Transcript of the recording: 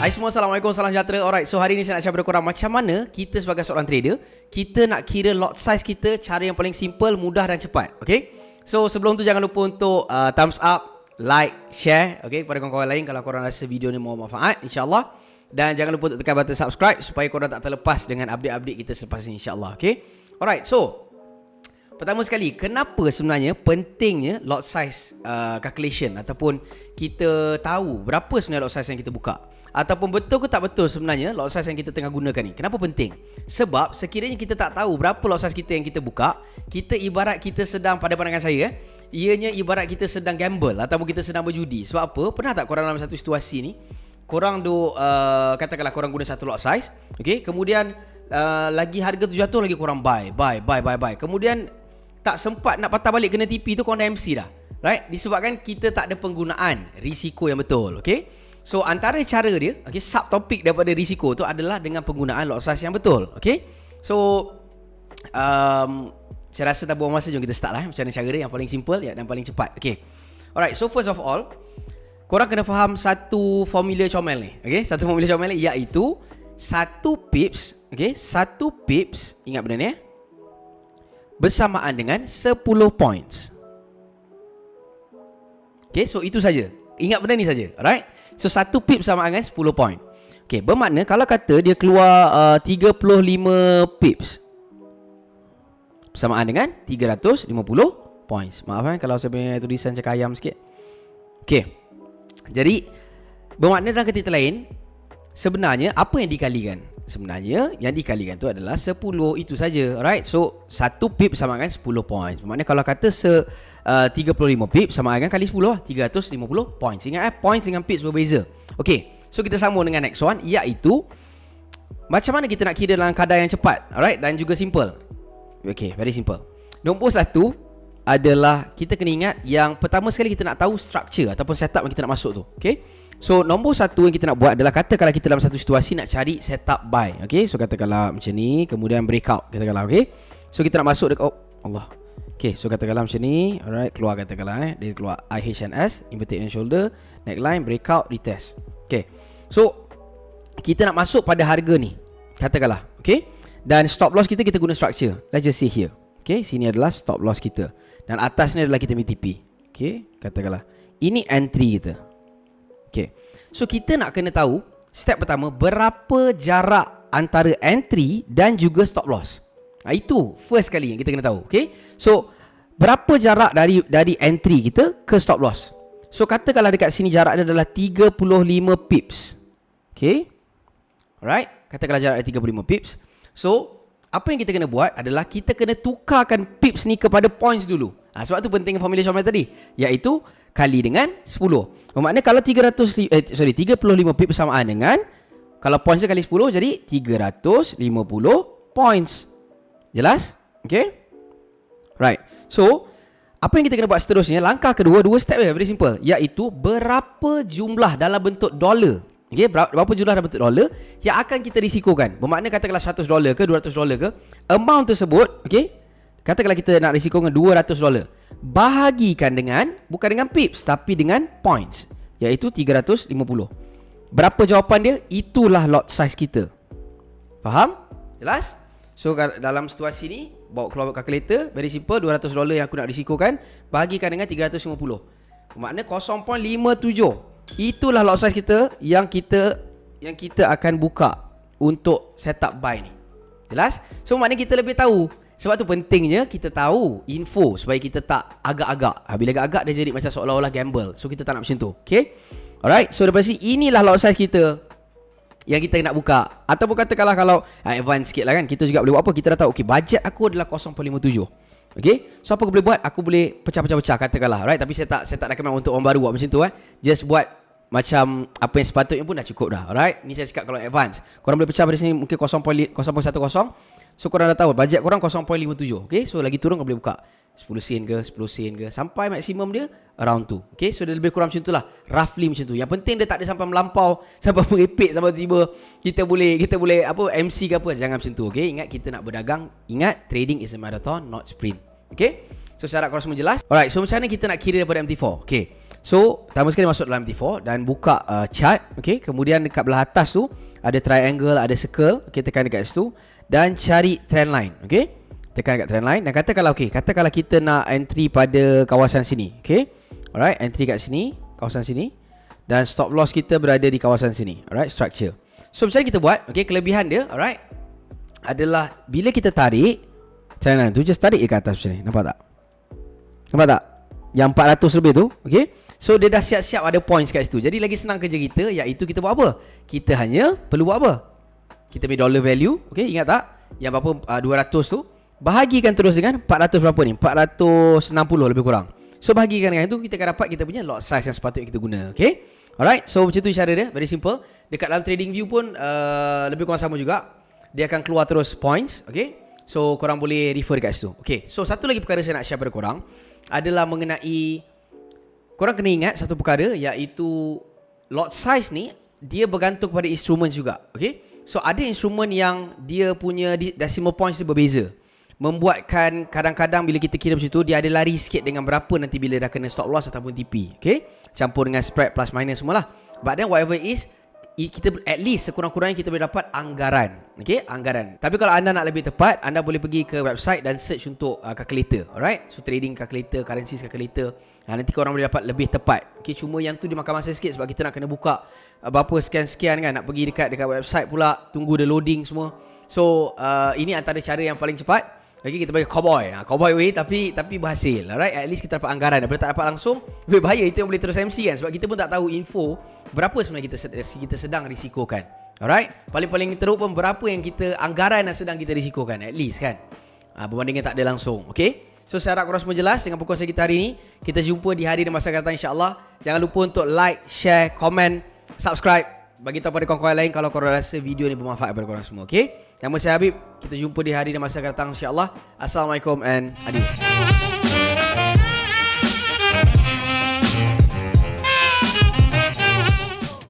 Hai semua, Assalamualaikum, salam sejahtera. Alright, so hari ni saya nak share pada korang macam mana kita sebagai seorang trader, kita nak kira lot size kita cara yang paling simple, mudah dan cepat. Okay, so sebelum tu jangan lupa untuk thumbs up, like, share, okay, kepada kawan-kawan lain kalau korang rasa video ni mau manfaat, insyaAllah. Dan jangan lupa untuk tekan button subscribe supaya korang tak terlepas dengan update-update kita selepas ni, insyaAllah. Okay, alright, so pertama sekali, kenapa sebenarnya pentingnya lot size calculation ataupun kita tahu berapa sebenarnya lot size yang kita buka, ataupun betul ke tak betul sebenarnya lot size yang kita tengah gunakan ni. Kenapa penting? Sebab sekiranya kita tak tahu berapa lot size kita yang kita buka, kita ibarat kita sedang, pada pandangan saya, ianya ibarat kita sedang gamble ataupun kita sedang berjudi. Sebab apa? Pernah tak korang dalam satu situasi ni, korang katakanlah korang guna satu lot size, okay? Kemudian lagi harga tu jatuh, lagi korang buy. Kemudian tak sempat nak patah balik kena TP tu, korang dah MC dah, right? Disebabkan kita tak ada penggunaan risiko yang betul. Okay, so antara cara dia, okay, subtopik daripada risiko tu adalah dengan penggunaan lot size yang betul. Okay, so saya rasa tak buang masa, jom kita start lah macam mana cara dia yang paling simple dan paling cepat. Okay, alright, so first of all, korang kena faham satu formula comel ni. Okay, satu formula comel ni iaitu 1 pips. Okay, 1 pips, ingat benda ni bersamaan dengan 10 points. Okay, so itu saja. Ingat benda ni saja. Alright, so 1 pip sama dengan 10 point. Okay, bermakna kalau kata dia keluar 35 pips bersamaan dengan 350 points. Maaf kalau saya punya tulisan cakap ayam sikit. Okay, jadi bermakna dalam kata lain, sebenarnya apa yang dikalikan? Sebenarnya yang dikalikan tu adalah 10, itu saja. Alright, so 1 pip sama dengan 10 points. Bermakna kalau kata 35 pip sama dengan kali 10 lah, 350 points. Ingat points dengan pips berbeza. Okay, so kita sambung dengan next one, iaitu macam mana kita nak kira dalam kadar yang cepat, alright, dan juga simple. Okay, very simple. Nombor 1 adalah kita kena ingat yang pertama sekali kita nak tahu structure ataupun setup yang kita nak masuk tu. Okay, so nombor 1 yang kita nak buat adalah katakanlah kita dalam satu situasi nak cari setup buy. Okay, so katakanlah macam ni, kemudian breakout katakanlah. Okay, so kita nak masuk dekat, Allah. Okay, so katakanlah macam ni. Alright, keluar katakanlah dia keluar IHNS, inverted and shoulder, neckline, breakout, retest. Okay, so kita nak masuk pada harga ni katakanlah. Okay, dan stop loss kita guna structure. Let's just see here. Okay, sini adalah stop loss kita dan atas ni adalah kita MTP. Okay, katakanlah ini entry kita. Okay, so kita nak kena tahu step pertama, berapa jarak antara entry dan juga stop loss. Itu first kali yang kita kena tahu. Okay, so berapa jarak dari entry kita ke stop loss. So katakanlah dekat sini jarak dia adalah 35 pips. Okay, alright, katakanlah jarak dia 35 pips. So apa yang kita kena buat adalah kita kena tukarkan pips ni kepada points dulu. Sebab tu penting formula Syamil tadi, iaitu kali dengan 10. Bermakna kalau 35 pips bersamaan dengan, kalau points dia kali 10, jadi 350 points. Jelas? Okay, right. So apa yang kita kena buat seterusnya, langkah kedua, 2 step je, very simple, iaitu berapa jumlah dalam bentuk dolar. Okay, berapa jumlah dalam bentuk dolar yang akan kita risikokan. Bermakna katakanlah $100 ke $200 ke, amount tersebut, okay, katakanlah kita nak risikokan $200, bahagikan dengan, bukan dengan pips tapi dengan points, iaitu 350. Berapa jawapan dia? Itulah lot size kita. Faham? Jelas? So dalam situasi ni, bawa keluar calculator, very simple, $200 yang aku nak risikokan, bahagikan dengan 350. Bermakna 0.57. Itulah lot size kita yang kita akan buka untuk setup buy ni. Jelas? So maknanya kita lebih tahu. Sebab tu pentingnya kita tahu info supaya kita tak agak-agak. Bila agak-agak dia jadi macam seolah-olah gamble. So kita tak nak macam tu. Okay, alright, so daripada sini inilah lot size kita yang kita nak buka. Ataupun katakanlah kalau advance sikit lah kan, kita juga boleh buat apa, kita dah tahu, okay, bajet aku adalah 0.57. Okay, so apa aku boleh buat? Aku boleh pecah-pecah katakanlah, right? Tapi saya tak recommend untuk orang baru buat macam tu. Just buat macam apa yang sepatutnya pun dah cukup dah. Alright, ni saya cakap kalau advance. Korang boleh pecah dari sini mungkin 0.10. So korang dah tahu bajet korang 0.57. Okay, so lagi turun korang boleh buka 10 sen ke, 10 sen ke, sampai maksimum dia around tu. Okay, so dia lebih kurang macam tu lah, roughly macam tu. Yang penting dia tak ada sampai melampau, sampai merepek, sampai tiba kita boleh apa MC ke apa. Jangan macam tu. Okay, ingat kita nak berdagang, ingat trading is a marathon, not sprint. Okay, so So syarat korang semua jelas? Alright, so macam mana kita nak kira daripada MT4? Okay, so pertama sekali masuk dalam MT4 dan buka chart. Okay, kemudian dekat belah atas tu ada triangle, ada circle. Okay, tekan dekat situ dan cari trend line. Okay, tekan dekat trend line dan katakanlah kita nak entry pada kawasan sini. Okay, alright, entry kat sini, kawasan sini, dan stop loss kita berada di kawasan sini. Alright, structure. So macam mana kita buat? Okay, kelebihan dia, alright, adalah bila kita tarik trend line tu, just tarik je ke atas macam ni. Nampak tak? Nampak tak? Yang 400 lebih tu, okay? So dia dah siap-siap ada points kat situ. Jadi lagi senang kerja kita, iaitu kita buat apa? Kita hanya perlu buat apa? Kita ambil dollar value, okay? Ingat tak? Yang berapa 200 tu, bahagikan terus dengan 400 berapa ni? 460 lebih kurang. So bahagikan dengan itu, kita akan dapat kita punya lot size yang sepatutnya kita guna, okay? Alright, so macam tu cara dia, very simple. Dekat dalam trading view pun lebih kurang sama juga. Dia akan keluar terus points, okay? So korang boleh refer dekat situ. Okay, so satu lagi perkara saya nak share pada korang adalah mengenai, korang kena ingat satu perkara, iaitu lot size ni dia bergantung pada instrumen juga. Okay, so ada instrumen yang dia punya decimal points dia berbeza, membuatkan kadang-kadang bila kita kira macam tu, dia ada lari sikit dengan berapa nanti bila dah kena stop loss ataupun TP. Okay, campur dengan spread plus minus semualah. But then whatever it is, kita at least sekurang-kurangnya kita boleh dapat anggaran. Okay, anggaran. Tapi kalau anda nak lebih tepat, anda boleh pergi ke website dan search untuk calculator. Alright, so trading calculator, currencies calculator, nanti korang boleh dapat lebih tepat. Okay, cuma yang tu dia makan masa sikit sebab kita nak kena buka berapa sekian-sekian kan, nak pergi dekat website pula, tunggu dia loading semua. So ini antara cara yang paling cepat. Okay, kita bagi cowboy way tapi berhasil. Alright, at least kita dapat anggaran. Daripada tak dapat langsung, lebih bahaya. Itu yang boleh terus MC kan, sebab kita pun tak tahu info berapa sebenarnya kita sedang risikokan. Alright, paling teruk pun berapa yang kita anggaran yang sedang kita risikokan, at least kan, berbanding dengan tak ada langsung. Okay, so saya harap korang semua jelas dengan perkongsian kita hari ini. Kita jumpa di hari dan masa akan datang, insyaAllah. Jangan lupa untuk like, share, komen, subscribe, bagi tahu pada kawan-kawan lain kalau korang rasa video ni bermanfaat kepada korang semua. Okay, nama saya Habib. Kita jumpa di hari dan masa akan datang, insyaAllah. Assalamualaikum and adios.